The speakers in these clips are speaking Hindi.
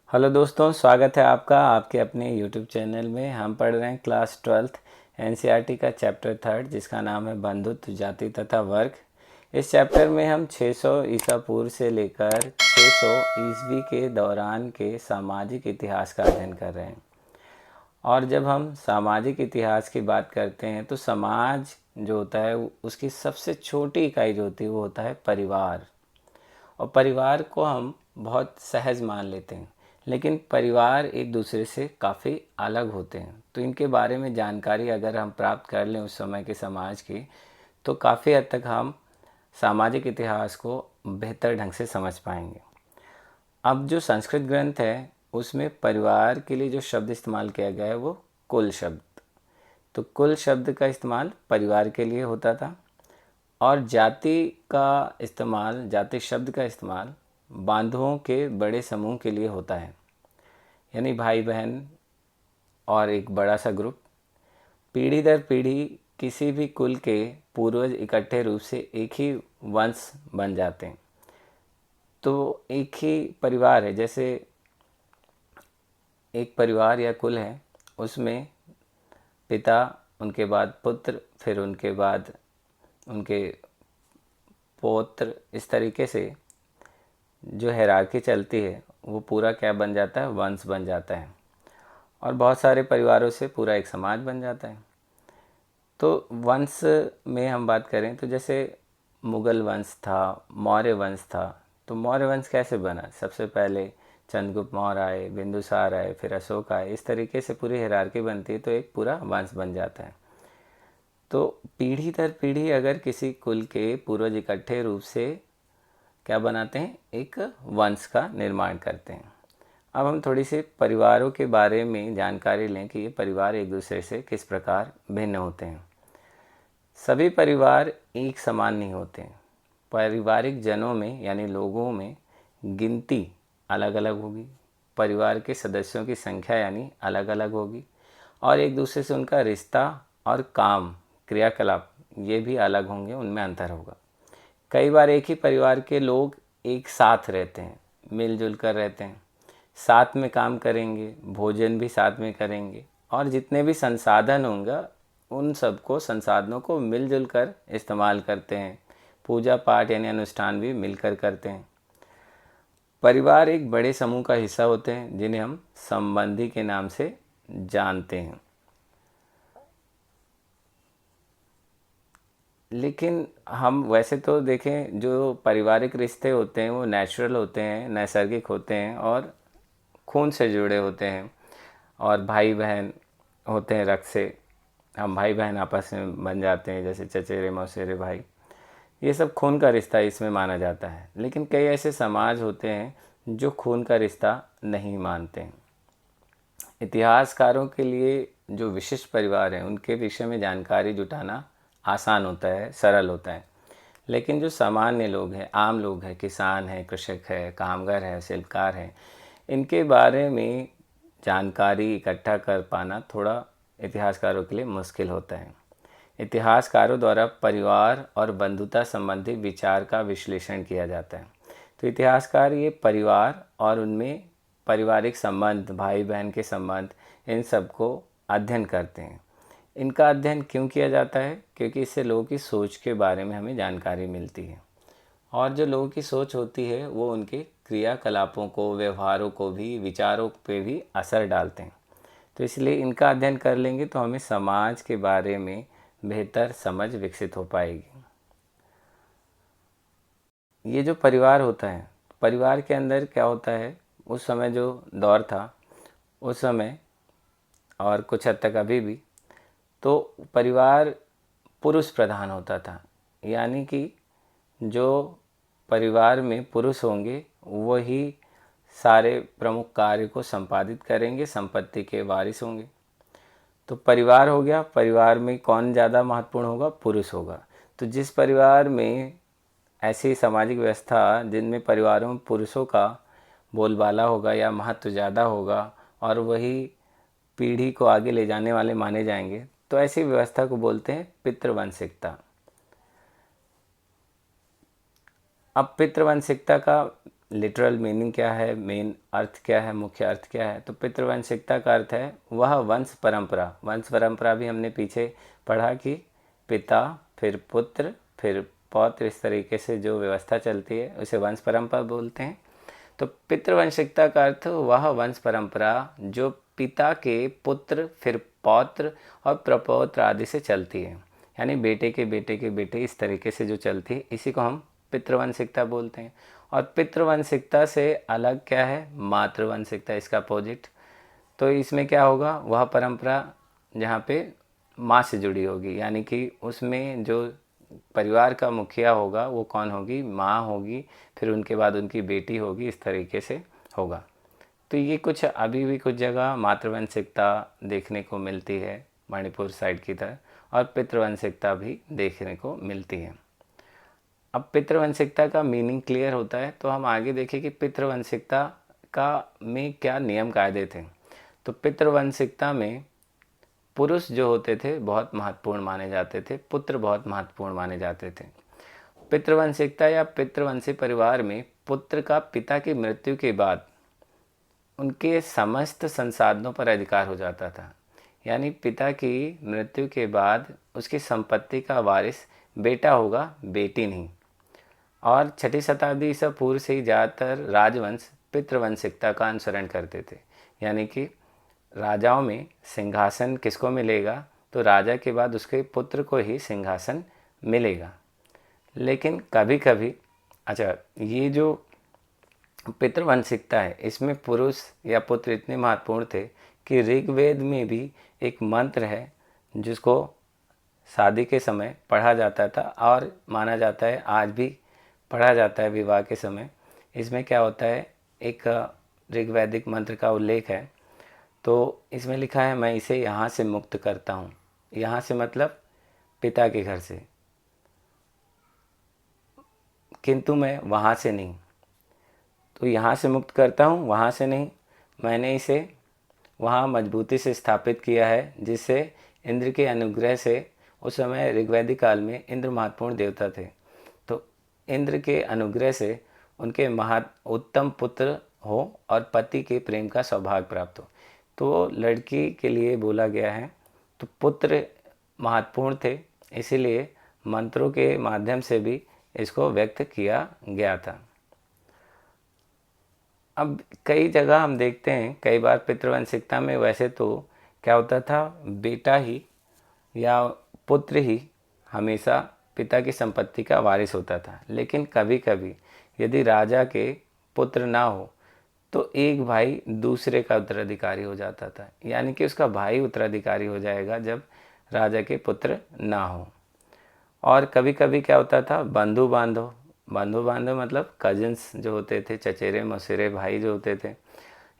हेलो दोस्तों, स्वागत है आपका आपके अपने यूट्यूब चैनल में। हम पढ़ रहे हैं क्लास 12th एनसीईआरटी का चैप्टर 3 जिसका नाम है बंधुत्व, जाति तथा वर्ग। इस चैप्टर में हम 600 ईसा पूर्व से लेकर 600 ईस्वी के दौरान के सामाजिक इतिहास का अध्ययन कर रहे हैं। और जब हम सामाजिक इतिहास की बात करते हैं तो समाज जो होता है उसकी सबसे छोटी इकाई जो होती है वो होता है परिवार। और परिवार को हम बहुत सहज मान लेते हैं, लेकिन परिवार एक दूसरे से काफ़ी अलग होते हैं। तो इनके बारे में जानकारी अगर हम प्राप्त कर लें उस समय के समाज की, तो काफ़ी हद तक हम सामाजिक इतिहास को बेहतर ढंग से समझ पाएंगे। अब जो संस्कृत ग्रंथ है उसमें परिवार के लिए जो शब्द इस्तेमाल किया गया है वो कुल शब्द। तो कुल शब्द का इस्तेमाल परिवार के लिए होता था, और जाति का इस्तेमाल, जाति शब्द का इस्तेमाल बांधवों के बड़े समूह के लिए होता है, यानी भाई बहन और एक बड़ा सा ग्रुप। पीढ़ी दर पीढ़ी किसी भी कुल के पूर्वज इकट्ठे रूप से एक ही वंश बन जाते हैं। तो एक ही परिवार है, जैसे एक परिवार या कुल है, उसमें पिता, उनके बाद पुत्र, फिर उनके बाद उनके पौत्र, इस तरीके से जो हायरार्की चलती है वो पूरा क्या बन जाता है, वंश बन जाता है। और बहुत सारे परिवारों से पूरा एक समाज बन जाता है। तो वंश में हम बात करें तो जैसे मुगल वंश था, मौर्य वंश था। तो मौर्य वंश कैसे बना? सबसे पहले चंद्रगुप्त मौर्य आए, बिंदुसार आए, फिर अशोक आए। इस तरीके से पूरी हायरार्की बनती है तो एक पूरा वंश बन जाता है। तो पीढ़ी दर पीढ़ी अगर किसी कुल के पूर्वज इकट्ठे रूप से क्या बनाते हैं, एक वंश का निर्माण करते हैं। अब हम थोड़ी सी परिवारों के बारे में जानकारी लें कि ये परिवार एक दूसरे से किस प्रकार भिन्न होते हैं। सभी परिवार एक समान नहीं होते हैं। पारिवारिक जनों में यानी लोगों में गिनती अलग अलग होगी, परिवार के सदस्यों की संख्या यानी अलग अलग होगी, और एक दूसरे से उनका रिश्ता और काम, क्रियाकलाप ये भी अलग होंगे, उनमें अंतर होगा। कई बार एक ही परिवार के लोग एक साथ रहते हैं, मिलजुल कर रहते हैं, साथ में काम करेंगे, भोजन भी साथ में करेंगे, और जितने भी संसाधन होंगे उन सबको, संसाधनों को मिलजुल कर इस्तेमाल करते हैं। पूजा पाठ यानी अनुष्ठान भी मिलकर करते हैं। परिवार एक बड़े समूह का हिस्सा होते हैं जिन्हें हम संबंधी के नाम से जानते हैं। लेकिन हम वैसे तो देखें, जो पारिवारिक रिश्ते होते हैं वो नेचुरल होते हैं, नैसर्गिक होते हैं और खून से जुड़े होते हैं। और भाई बहन होते हैं रक्त से, हम भाई बहन आपस में बन जाते हैं, जैसे चचेरे मौसेरे भाई। ये सब खून का रिश्ता इसमें माना जाता है। लेकिन कई ऐसे समाज होते हैं जो खून का रिश्ता नहीं मानते हैं। इतिहासकारों के लिए जो विशिष्ट परिवार हैं उनके विषय में जानकारी जुटाना आसान होता है, सरल होता है। लेकिन जो सामान्य लोग हैं, आम लोग हैं, किसान हैं, कृषक है, कामगार है, शिल्पकार हैं, इनके बारे में जानकारी इकट्ठा कर पाना थोड़ा इतिहासकारों के लिए मुश्किल होता है। इतिहासकारों द्वारा परिवार और बंधुता संबंधी विचार का विश्लेषण किया जाता है। तो इतिहासकार ये परिवार और उनमें पारिवारिक संबंध, भाई बहन के संबंध, इन सब को अध्ययन करते हैं। इनका अध्ययन क्यों किया जाता है? क्योंकि इससे लोगों की सोच के बारे में हमें जानकारी मिलती है। और जो लोगों की सोच होती है वो उनके क्रियाकलापों को, व्यवहारों को भी, विचारों पे भी असर डालते हैं। तो इसलिए इनका अध्ययन कर लेंगे तो हमें समाज के बारे में बेहतर समझ विकसित हो पाएगी। ये जो परिवार होता है, परिवार के अंदर क्या होता है, उस समय जो दौर था उस समय, और कुछ हद तक अभी भी, तो परिवार पुरुष प्रधान होता था। यानी कि जो परिवार में पुरुष होंगे वही सारे प्रमुख कार्य को संपादित करेंगे, संपत्ति के वारिस होंगे। तो परिवार हो गया, परिवार में कौन ज़्यादा महत्वपूर्ण होगा? पुरुष होगा। तो जिस परिवार में ऐसी सामाजिक व्यवस्था जिनमें परिवारों में पुरुषों का बोलबाला होगा या महत्व ज़्यादा होगा और वही पीढ़ी को आगे ले जाने वाले माने जाएंगे, तो ऐसी व्यवस्था को बोलते हैं पितृवंशिकता। अब पितृवंशिकता का लिटरल मीनिंग क्या है, मेन अर्थ क्या है, मुख्य अर्थ क्या है? तो पितृवंशिकता का अर्थ है वह वंश परंपरा। वंश परंपरा भी हमने पीछे पढ़ा कि पिता, फिर पुत्र, फिर पौत्र, इस तरीके से जो व्यवस्था चलती है उसे वंश परंपरा बोलते हैं। तो पितृवंशिकता का अर्थ वह वंश परंपरा जो पिता के पुत्र, फिर पौत्र और प्रपौत्र आदि से चलती है, यानी बेटे के बेटे के बेटे, इस तरीके से जो चलती है, इसी को हम पितृवंशिकता बोलते हैं। और पितृवंशिकता से अलग क्या है? मातृवंशिकता, इसका अपोजिट। तो इसमें क्या होगा? वह परंपरा जहाँ पे माँ से जुड़ी होगी, यानी कि उसमें जो परिवार का मुखिया होगा वो कौन होगी? माँ होगी, फिर उनके बाद उनकी बेटी होगी, इस तरीके से होगा। तो ये कुछ अभी भी कुछ जगह मातृवंशिकता देखने को मिलती है मणिपुर साइड की तरह, और पितृवंशिकता भी देखने को मिलती है। अब पितृवंशिकता का मीनिंग क्लियर होता है तो हम आगे देखें कि पितृवंशिकता का में क्या नियम कायदे थे। तो पितृवंशिकता में पुरुष जो होते थे बहुत महत्वपूर्ण माने जाते थे, पुत्र बहुत महत्वपूर्ण माने जाते थे। पितृवंशिकता या पितृवंशी परिवार में पुत्र का पिता की मृत्यु के बाद उनके समस्त संसाधनों पर अधिकार हो जाता था, यानी पिता की मृत्यु के बाद उसकी संपत्ति का वारिस बेटा होगा, बेटी नहीं। और छठी शताब्दी ईसा पूर्व से ही ज़्यादातर राजवंश पितृवंशिकता का अनुसरण करते थे, यानी कि राजाओं में सिंहासन किसको मिलेगा? तो राजा के बाद उसके पुत्र को ही सिंहासन मिलेगा। लेकिन कभी कभी, अच्छा, ये जो पितृवंशिकता है इसमें पुरुष या पुत्र इतने महत्वपूर्ण थे कि ऋग्वेद में भी एक मंत्र है जिसको शादी के समय पढ़ा जाता था और माना जाता है आज भी पढ़ा जाता है विवाह के समय। इसमें क्या होता है? एक ऋग्वैदिक मंत्र का उल्लेख है। तो इसमें लिखा है, मैं इसे यहाँ से मुक्त करता हूँ। यहाँ से मतलब पिता के घर से, किंतु मैं वहाँ से नहीं। तो यहाँ से मुक्त करता हूँ, वहाँ से नहीं। मैंने इसे वहाँ मजबूती से स्थापित किया है जिससे इंद्र के अनुग्रह से, उस समय ऋग्वैदिक काल में इंद्र महत्वपूर्ण देवता थे, तो इंद्र के अनुग्रह से उनके उत्तम पुत्र हो और पति के प्रेम का सौभाग्य प्राप्त हो। तो लड़की के लिए बोला गया है। तो पुत्र महत्वपूर्ण थे, इसीलिए मंत्रों के माध्यम से भी इसको व्यक्त किया गया था। अब कई जगह हम देखते हैं, कई बार पितृवंशिकता में वैसे तो क्या होता था, बेटा ही या पुत्र ही हमेशा पिता की संपत्ति का वारिस होता था। लेकिन कभी कभी यदि राजा के पुत्र ना हो तो एक भाई दूसरे का उत्तराधिकारी हो जाता था, यानी कि उसका भाई उत्तराधिकारी हो जाएगा जब राजा के पुत्र ना हो। और कभी कभी क्या होता था, बंधु बांधव, बंधु बांधव मतलब कजिन्स जो होते थे, चचेरे मौसेरे भाई जो होते थे,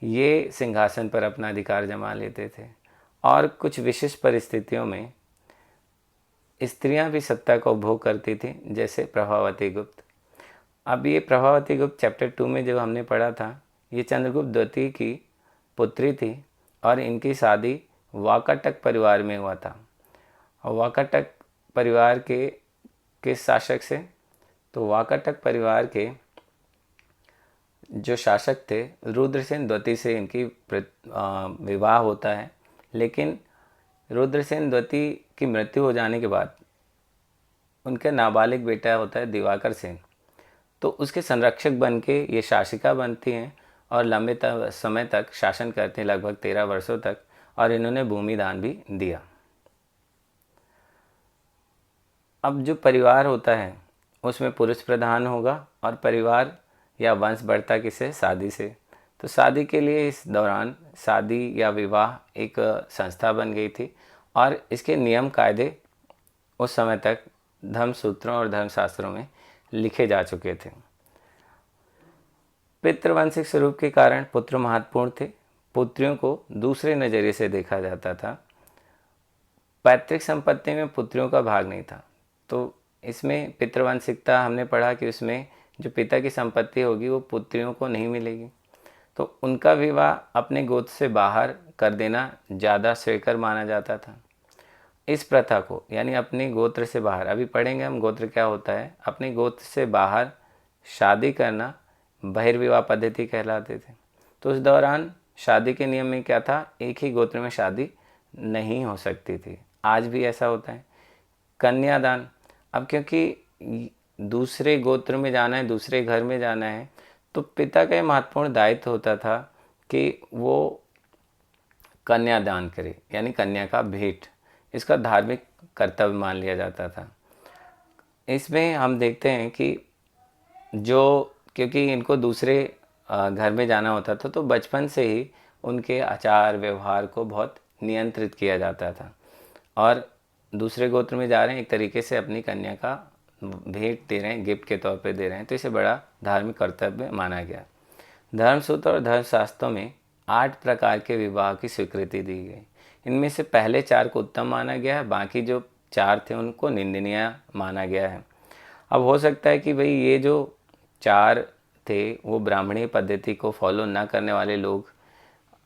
ये सिंहासन पर अपना अधिकार जमा लेते थे। और कुछ विशेष परिस्थितियों में स्त्रियां भी सत्ता का उपभोग करती थी, जैसे प्रभावती गुप्त। अब ये प्रभावती गुप्त चैप्टर 2 में जो हमने पढ़ा था, ये चंद्रगुप्त द्वितीय की पुत्री थी और इनकी शादी वाकाटक परिवार में हुआ था। और वाकाटक परिवार के किस शासक से? तो वाकाटक परिवार के जो शासक थे रुद्रसेन द्वितीय से इनकी विवाह होता है। लेकिन रुद्रसेन द्वितीय की मृत्यु हो जाने के बाद उनका नाबालिग बेटा होता है दिवाकर सेन, तो उसके संरक्षक बन के ये शासिका बनती हैं और लंबे समय तक शासन करते हैं, लगभग 13 वर्षों तक। और इन्होंने भूमि दान भी दिया। अब जो परिवार होता है उसमें पुरुष प्रधान होगा और परिवार या वंश बढ़ता किससे? शादी से। तो शादी के लिए इस दौरान शादी या विवाह एक संस्था बन गई थी और इसके नियम कायदे उस समय तक धर्मसूत्रों और धर्मशास्त्रों में लिखे जा चुके थे। पितृवंशिक स्वरूप के कारण पुत्र महत्वपूर्ण थे। पुत्रियों को दूसरे नज़रिए से देखा जाता था। पैतृक संपत्ति में पुत्रियों का भाग नहीं था। तो इसमें पितृवंशिकता हमने पढ़ा कि उसमें जो पिता की संपत्ति होगी वो पुत्रियों को नहीं मिलेगी। तो उनका विवाह अपने गोत्र से बाहर कर देना ज़्यादा श्रेयकर माना जाता था। इस प्रथा को, यानी अपने गोत्र से बाहर, अभी पढ़ेंगे हम गोत्र क्या होता है, अपने गोत्र से बाहर शादी करना बहिर्विवाह पद्धति कहलाते थे। तो उस दौरान शादी के नियम में क्या था, एक ही गोत्र में शादी नहीं हो सकती थी। आज भी ऐसा होता है। कन्यादान, अब क्योंकि दूसरे गोत्र में जाना है, दूसरे घर में जाना है, तो पिता का ये महत्वपूर्ण दायित्व होता था कि वो कन्यादान करे, यानी कन्या का भेंट, इसका धार्मिक कर्तव्य मान लिया जाता था। इसमें हम देखते हैं कि जो, क्योंकि इनको दूसरे घर में जाना होता था, तो बचपन से ही उनके आचार व्यवहार को बहुत नियंत्रित किया जाता था। और दूसरे गोत्र में जा रहे हैं, एक तरीके से अपनी कन्या का भेंट दे रहे हैं, गिफ्ट के तौर पे दे रहे हैं, तो इसे बड़ा धार्मिक कर्तव्य माना गया। धर्मसूत्र और धर्मशास्त्रों में 8 प्रकार के विवाह की स्वीकृति दी गई। इनमें से पहले 4 को उत्तम माना गया है, बाकी जो 4 थे उनको निंदनीय माना गया है। अब हो सकता है कि भाई ये जो 4 थे वो ब्राह्मणी पद्धति को फॉलो ना करने वाले लोग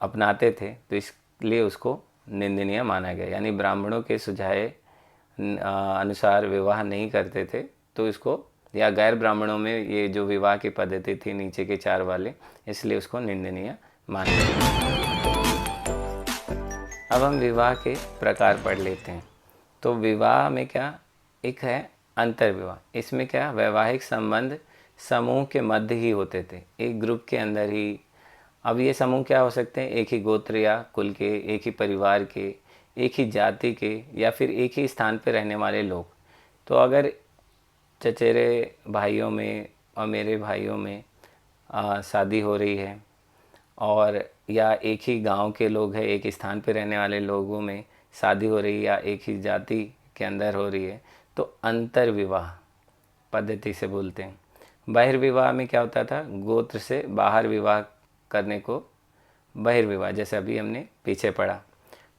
अपनाते थे, तो इसलिए उसको निंदनीय माना गया, यानी ब्राह्मणों के सुझाए अनुसार विवाह नहीं करते थे, तो इसको, या गैर ब्राह्मणों में ये जो विवाह की पद्धति थी नीचे के 4 वाले, इसलिए उसको निंदनीय माना गया। अब हम विवाह के प्रकार पढ़ लेते हैं। तो विवाह में क्या, एक है अंतर्विवाह। इसमें क्या, वैवाहिक संबंध समूह के मध्य ही होते थे, एक ग्रुप के अंदर ही। अब ये समूह क्या हो सकते हैं, एक ही गोत्र या कुल के, एक ही परिवार के, एक ही जाति के, या फिर एक ही स्थान पर रहने वाले लोग। तो अगर चचेरे भाइयों में और मेरे भाइयों में शादी हो रही है, और या एक ही गांव के लोग हैं, एक स्थान पर रहने वाले लोगों में शादी हो रही है, या एक ही जाति के अंदर हो रही है, तो अंतर्विवाह पद्धति से बोलते हैं। बहिर्विवाह में क्या होता था, गोत्र से बाहर विवाह करने को बहिर्विवाह, जैसे अभी हमने पीछे पढ़ा।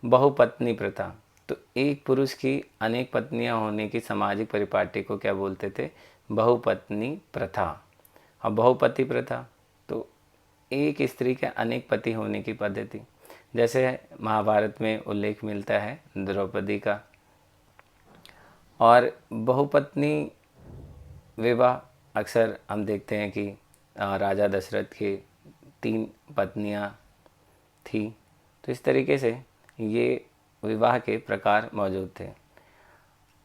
बहुपत्नी प्रथा, तो एक पुरुष की अनेक पत्नियां होने की सामाजिक परिपाटी को क्या बोलते थे, बहुपत्नी प्रथा। अब बहुपति प्रथा, तो एक स्त्री के अनेक पति होने की पद्धति, जैसे महाभारत में उल्लेख मिलता है द्रौपदी का। और बहुपत्नी विवाह अक्सर हम देखते हैं कि राजा दशरथ के 3 पत्नियां थी। तो इस तरीके से ये विवाह के प्रकार मौजूद थे।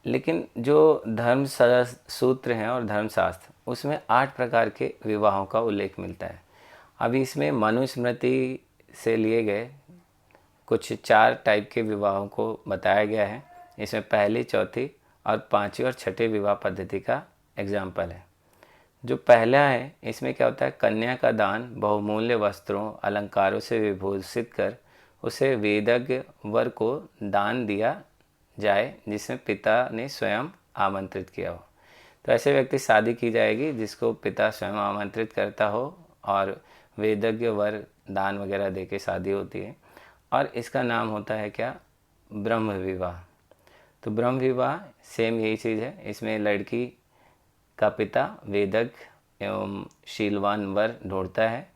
लेकिन जो धर्म सूत्र हैं और धर्मशास्त्र, उसमें 8 प्रकार के विवाहों का उल्लेख मिलता है। अभी इसमें मनुस्मृति से लिए गए कुछ 4 टाइप के विवाहों को बताया गया है। इसमें पहली, चौथी और 5वीं और 6ठे विवाह पद्धति का एग्जाम्पल है। जो पहला है, इसमें क्या होता है, कन्या का दान बहुमूल्य वस्त्रों अलंकारों से विभूषित कर उसे वेदज्ञ वर को दान दिया जाए, जिसमें पिता ने स्वयं आमंत्रित किया हो। तो ऐसे व्यक्ति शादी की जाएगी जिसको पिता स्वयं आमंत्रित करता हो, और वेदज्ञ वर दान वगैरह दे के शादी होती है। और इसका नाम होता है क्या, ब्रह्म विवाह। तो ब्रह्म विवाह सेम यही चीज़ है। इसमें लड़की का पिता वेदज्ञ एवं शीलवान वर ढूंढता है,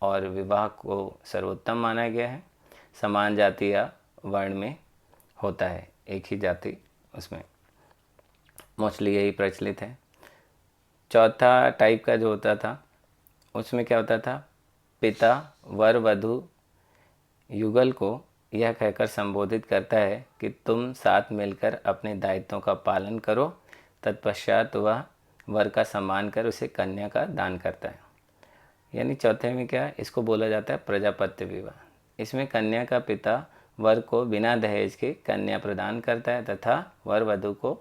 और विवाह को सर्वोत्तम माना गया है। समान जाति या वर्ण में होता है, एक ही जाति, उसमें मोस्टली यही प्रचलित है। चौथा टाइप का जो होता था, उसमें क्या होता था, पिता वर वधु युगल को यह कहकर संबोधित करता है कि तुम साथ मिलकर अपने दायित्वों का पालन करो। तत्पश्चात वह वर का सम्मान कर उसे कन्या का दान करता है। यानी चौथे में क्या है, इसको बोला जाता है प्रजापत्य विवाह। इसमें कन्या का पिता वर को बिना दहेज के कन्या प्रदान करता है, तथा वर वधु को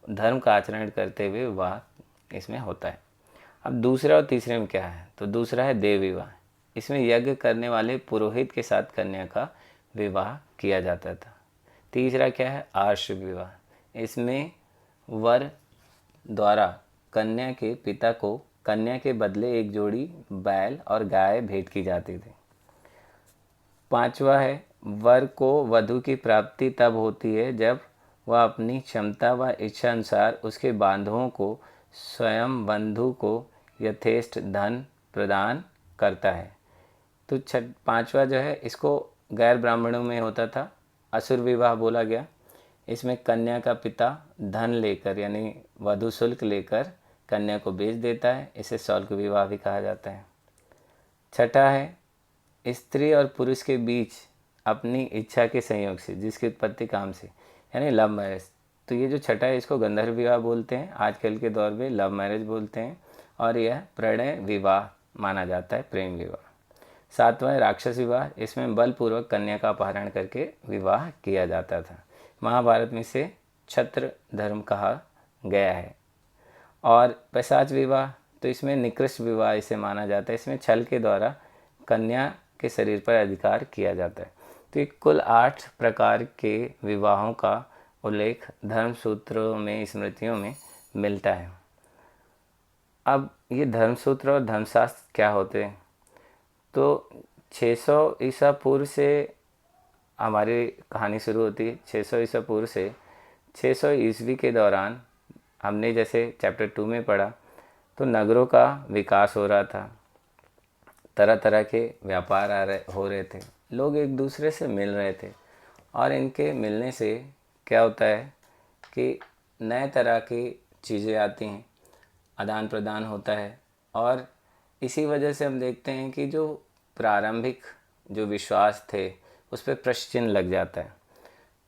धर्म का आचरण करते हुए विवाह इसमें होता है। अब दूसरा और तीसरे में क्या है, तो दूसरा है देव विवाह। इसमें यज्ञ करने वाले पुरोहित के साथ कन्या का विवाह किया जाता था। तीसरा क्या है, आर्ष विवाह। इसमें वर द्वारा कन्या के पिता को कन्या के बदले एक जोड़ी बैल और गाय भेंट की जाती थी। पांचवा है, वर को वधु की प्राप्ति तब होती है जब वह अपनी क्षमता व इच्छा अनुसार उसके बांधवों को स्वयं बंधु को यथेष्ट धन प्रदान करता है। तो पांचवा जो है, इसको गैर ब्राह्मणों में होता था, असुर विवाह बोला गया। इसमें कन्या का पिता धन लेकर, यानी वधु शुल्क लेकर कन्या को बेच देता है, इसे शौल्क विवाह भी कहा जाता है। छठा है स्त्री और पुरुष के बीच अपनी इच्छा के संयोग से जिसकी उत्पत्ति काम से, यानी लव मैरिज। तो ये जो छठा है इसको गंधर्व विवाह बोलते हैं, आजकल के दौर में लव मैरिज बोलते हैं, और यह प्रणय विवाह माना जाता है, प्रेम विवाह। सातवां है राक्षस विवाह, इसमें बलपूर्वक कन्या का अपहरण करके विवाह किया जाता था। महाभारत में इसे छत्र धर्म कहा गया है। और पैशाच विवाह, तो इसमें निकृष्ट विवाह इसे माना जाता है, इसमें छल के द्वारा कन्या के शरीर पर अधिकार किया जाता है। तो ये कुल 8 प्रकार के विवाहों का उल्लेख धर्मसूत्रों में, स्मृतियों में मिलता है। अब ये धर्मसूत्र और धर्मशास्त्र क्या होते हैं? तो 600 ईसा पूर्व से हमारी कहानी शुरू होती है। 600 ईसा पूर्व से 600 ईस्वी के दौरान हमने जैसे चैप्टर 2 में पढ़ा, तो नगरों का विकास हो रहा था, तरह तरह के व्यापार हो रहे थे, लोग एक दूसरे से मिल रहे थे, और इनके मिलने से क्या होता है कि नए तरह की चीज़ें आती हैं, आदान प्रदान होता है, और इसी वजह से हम देखते हैं कि जो प्रारंभिक जो विश्वास थे उस पर प्रश्न चिन्ह लग जाता है।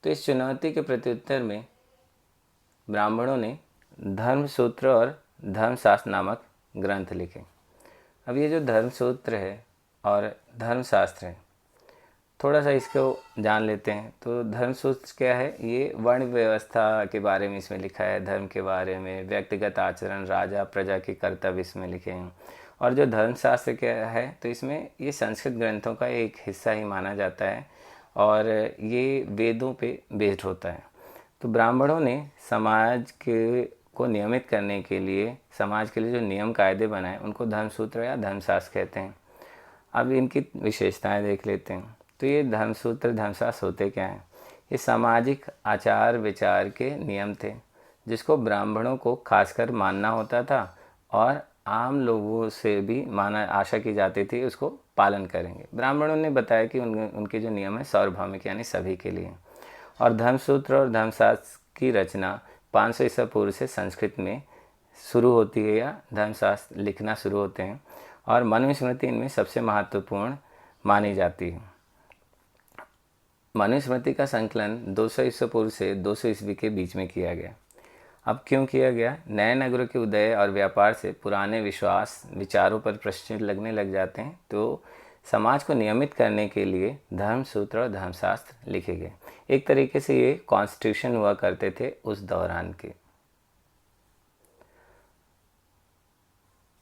तो इस चुनौती के प्रत्युत्तर में ब्राह्मणों ने धर्मसूत्र और धर्मशास्त्र नामक ग्रंथ लिखे। अब ये जो धर्मसूत्र है और धर्मशास्त्र है, थोड़ा सा इसको जान लेते हैं। तो धर्मसूत्र क्या है? ये वर्ण व्यवस्था के बारे में इसमें लिखा है, धर्म के बारे में, व्यक्तिगत आचरण, राजा प्रजा के कर्तव्य इसमें लिखे हैं। और जो धर्मशास्त्र क्या है, तो इसमें ये संस्कृत ग्रंथों का एक हिस्सा ही माना जाता है, और ये वेदों पे बेस्ड होता है। तो ब्राह्मणों ने समाज के को नियमित करने के लिए, समाज के लिए जो नियम कायदे बनाए, उनको धर्मसूत्र या धर्मशास्त्र कहते हैं। अब इनकी विशेषताएं देख लेते हैं। तो ये धर्मसूत्र धर्मशास्त्र होते क्या हैं? ये सामाजिक आचार विचार के नियम थे जिसको ब्राह्मणों को खासकर मानना होता था, और आम लोगों से भी माना आशा की जाती थी उसको पालन करेंगे। ब्राह्मणों ने बताया कि उनके जो नियम है सार्वभौमिक, यानी सभी के लिए। और धर्मसूत्र और धर्मशास्त्र की रचना 500 ईसा पूर्व से संस्कृत में शुरू होती है, या धर्मशास्त्र लिखना शुरू होते हैं, और मनुस्मृति इनमें सबसे महत्वपूर्ण मानी जाती है। मनुस्मृति का संकलन 200 ईसा पूर्व से 200 ईस्वी के बीच में किया गया। अब क्यों किया गया? नए नगरों के उदय और व्यापार से पुराने विश्वास विचारों पर प्रश्न लगने लग जाते हैं, तो समाज को नियमित करने के लिए धर्मसूत्र और धर्मशास्त्र लिखे गए। एक तरीके से ये कॉन्स्टिट्यूशन हुआ करते थे उस दौरान के।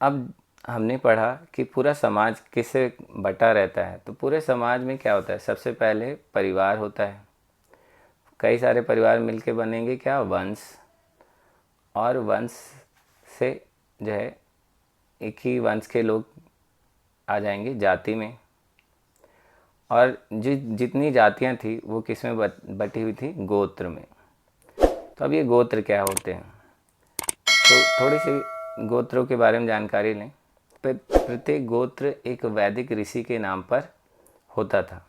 अब हमने पढ़ा कि पूरा समाज किससे बटा रहता है। तो पूरे समाज में क्या होता है? सबसे पहले परिवार होता है, कई सारे परिवार मिलके बनेंगे क्या? वंश, और वंश से जो है एक ही वंश के लोग आ जाएंगे जाति में, और जितनी जातियां थी वो किस में बटी हुई थी? गोत्र में। तो अब ये गोत्र क्या होते हैं? तो थोड़ी सी गोत्रों के बारे में जानकारी लें। प्रत्येक गोत्र एक वैदिक ऋषि के नाम पर होता था।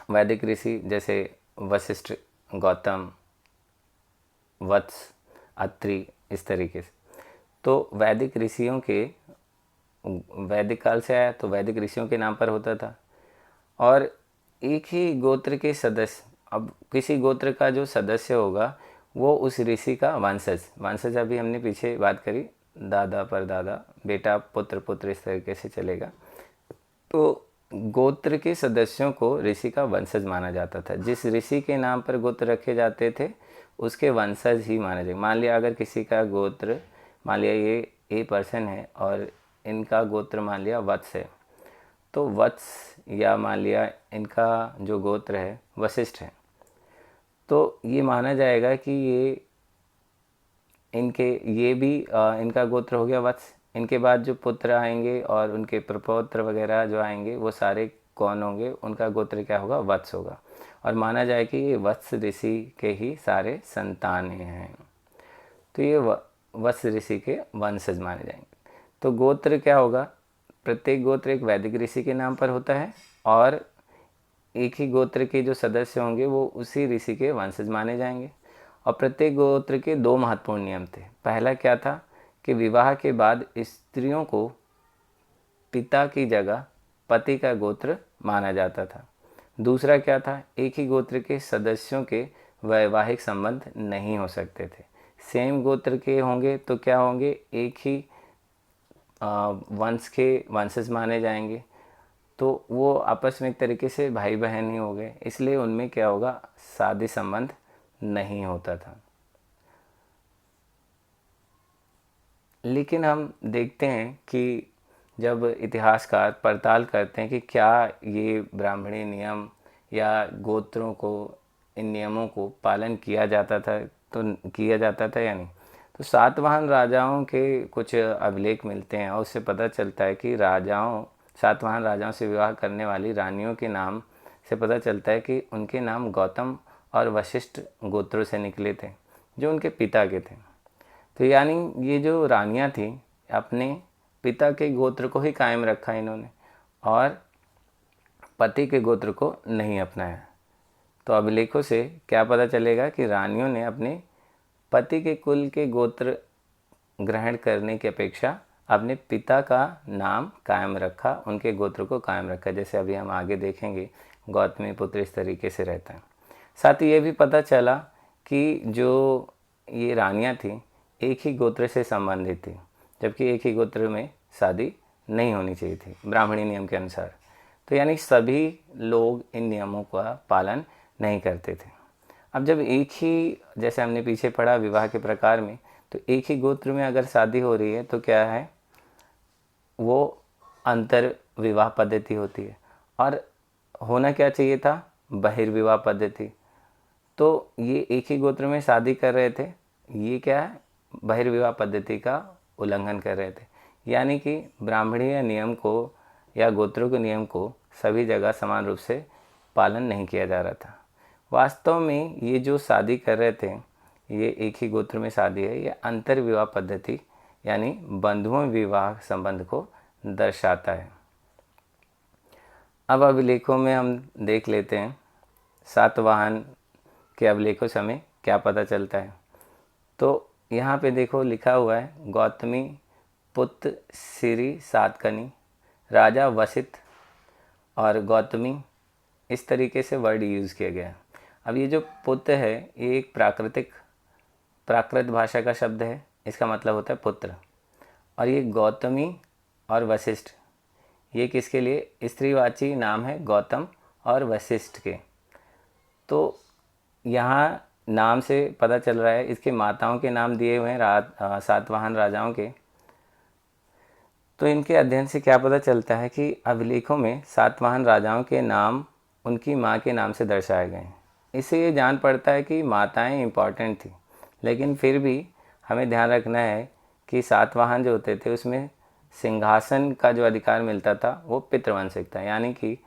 वैदिक ऋषि जैसे वशिष्ठ, गौतम, वत्स, अत्रि, इस तरीके से। तो वैदिक ऋषियों के, वैदिक काल से आया तो वैदिक ऋषियों के नाम पर होता था। और एक ही गोत्र के सदस्य, अब किसी गोत्र का जो सदस्य होगा वो उस ऋषि का वंशज अभी हमने पीछे बात करी, दादा परदादा, बेटा पुत्र पुत्र, इस तरीके से चलेगा। तो गोत्र के सदस्यों को ऋषि का वंशज माना जाता था। जिस ऋषि के नाम पर गोत्र रखे जाते थे उसके वंशज ही माने जाए। मान लिया अगर किसी का गोत्र, मान लिया ये ए पर्सन है और इनका गोत्र मान लिया वत्स है, तो वत्स, या मान लिया इनका जो गोत्र है वशिष्ठ है, तो ये माना जाएगा कि ये भी इनका गोत्र हो गया वत्स। इनके बाद जो पुत्र आएंगे और उनके प्रपौत्र वगैरह जो आएंगे वो सारे कौन होंगे? उनका गोत्र क्या होगा? वत्स होगा। और माना जाए कि ये वत्स ऋषि के ही सारे संतान हैं, तो ये वत्स ऋषि के वंशज माने जाएंगे। तो गोत्र क्या होगा? प्रत्येक गोत्र एक वैदिक ऋषि के नाम पर होता है, और एक ही गोत्र के जो सदस्य होंगे वो उसी ऋषि के वंशज माने जाएंगे। और प्रत्येक गोत्र के 2 महत्वपूर्ण नियम थे। पहला क्या था कि विवाह के बाद स्त्रियों को पिता की जगह पति का गोत्र माना जाता था। दूसरा क्या था, एक ही गोत्र के सदस्यों के वैवाहिक संबंध नहीं हो सकते थे। सेम गोत्र के होंगे तो क्या होंगे, एक ही वंश के वंशज माने जाएंगे, तो वो आपस में एक तरीके से भाई बहन ही हो गए, इसलिए उनमें क्या होगा, शादी संबंध नहीं होता था। लेकिन हम देखते हैं कि जब इतिहासकार पड़ताल करते हैं कि क्या ये ब्राह्मणी नियम या गोत्रों को, इन नियमों को पालन किया जाता था, तो किया जाता था या नहीं, तो सातवाहन राजाओं के कुछ अभिलेख मिलते हैं और उससे पता चलता है कि सातवाहन राजाओं से विवाह करने वाली रानियों के नाम से पता चलता है कि उनके नाम गौतम और वशिष्ठ गोत्रों से निकले थे, जो उनके पिता के थे। तो यानी ये जो रानियां थी, अपने पिता के गोत्र को ही कायम रखा इन्होंने और पति के गोत्र को नहीं अपनाया। तो अभिलेखों से क्या पता चलेगा कि रानियों ने अपने पति के कुल के गोत्र ग्रहण करने की अपेक्षा अपने पिता का नाम कायम रखा, उनके गोत्र को कायम रखा। जैसे अभी हम आगे देखेंगे, गौतमी पुत्र इस तरीके से रहता है। साथ ही ये भी पता चला कि जो ये रानियां थी एक ही गोत्र से संबंधित थी, जबकि एक ही गोत्र में शादी नहीं होनी चाहिए थी ब्राह्मणी नियम के अनुसार। तो यानी सभी लोग इन नियमों का पालन नहीं करते थे। अब जब एक ही, जैसे हमने पीछे पढ़ा विवाह के प्रकार में, तो एक ही गोत्र में अगर शादी हो रही है तो क्या है, वो अंतर विवाह पद्धति होती है। और होना क्या चाहिए था, बहिर्विवाह पद्धति। तो ये एक ही गोत्र में शादी कर रहे थे, ये क्या है, बहिर्विवाह पद्धति का उल्लंघन कर रहे थे। यानी कि ब्राह्मणीय नियम को या गोत्रों के नियम को सभी जगह समान रूप से पालन नहीं किया जा रहा था। वास्तव में ये जो शादी कर रहे थे, ये एक ही गोत्र में शादी है, ये अंतर विवाह पद्धति यानी बंधुओं विवाह संबंध को दर्शाता है। अब अभिलेखों में हम देख लेते हैं सातवाहन के अभिलेखों से हमें क्या पता चलता है। तो यहाँ पे देखो लिखा हुआ है, गौतमी पुत्र सिरी सातकनी, राजा वसित और गौतमी, इस तरीके से वर्ड यूज़ किया गया है। अब ये जो पुत्र है, ये एक प्राकृत भाषा का शब्द है, इसका मतलब होता है पुत्र। और ये गौतमी और वशिष्ठ, ये किसके लिए, स्त्रीवाची नाम है गौतम और वशिष्ठ के। तो यहाँ नाम से पता चल रहा है, इसके माताओं के नाम दिए हुए हैं सातवाहन राजाओं के। तो इनके अध्ययन से क्या पता चलता है कि अभिलेखों में सातवाहन राजाओं के नाम उनकी माँ के नाम से दर्शाए गए हैं। इससे ये जान पड़ता है कि माताएं इम्पॉर्टेंट थी, लेकिन फिर भी हमें ध्यान रखना है कि सातवाहन जो होते थे उसमें सिंहासन का जो अधिकार मिलता था वो पितृवंशिक था, यानी कि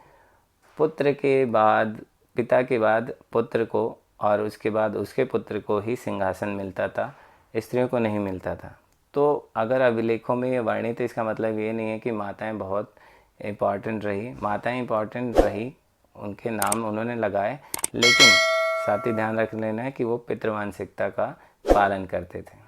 पुत्र के बाद, पिता के बाद पुत्र को और उसके बाद उसके पुत्र को ही सिंहासन मिलता था, स्त्रियों को नहीं मिलता था। तो अगर अभिलेखों में ये वर्णित है, इसका मतलब ये नहीं है कि माताएं बहुत इम्पॉर्टेंट रही। माताएं इम्पॉर्टेंट रही, उनके नाम उन्होंने लगाए, लेकिन साथ ही ध्यान रख लेना है कि वो पितृवांशिकता का पालन करते थे।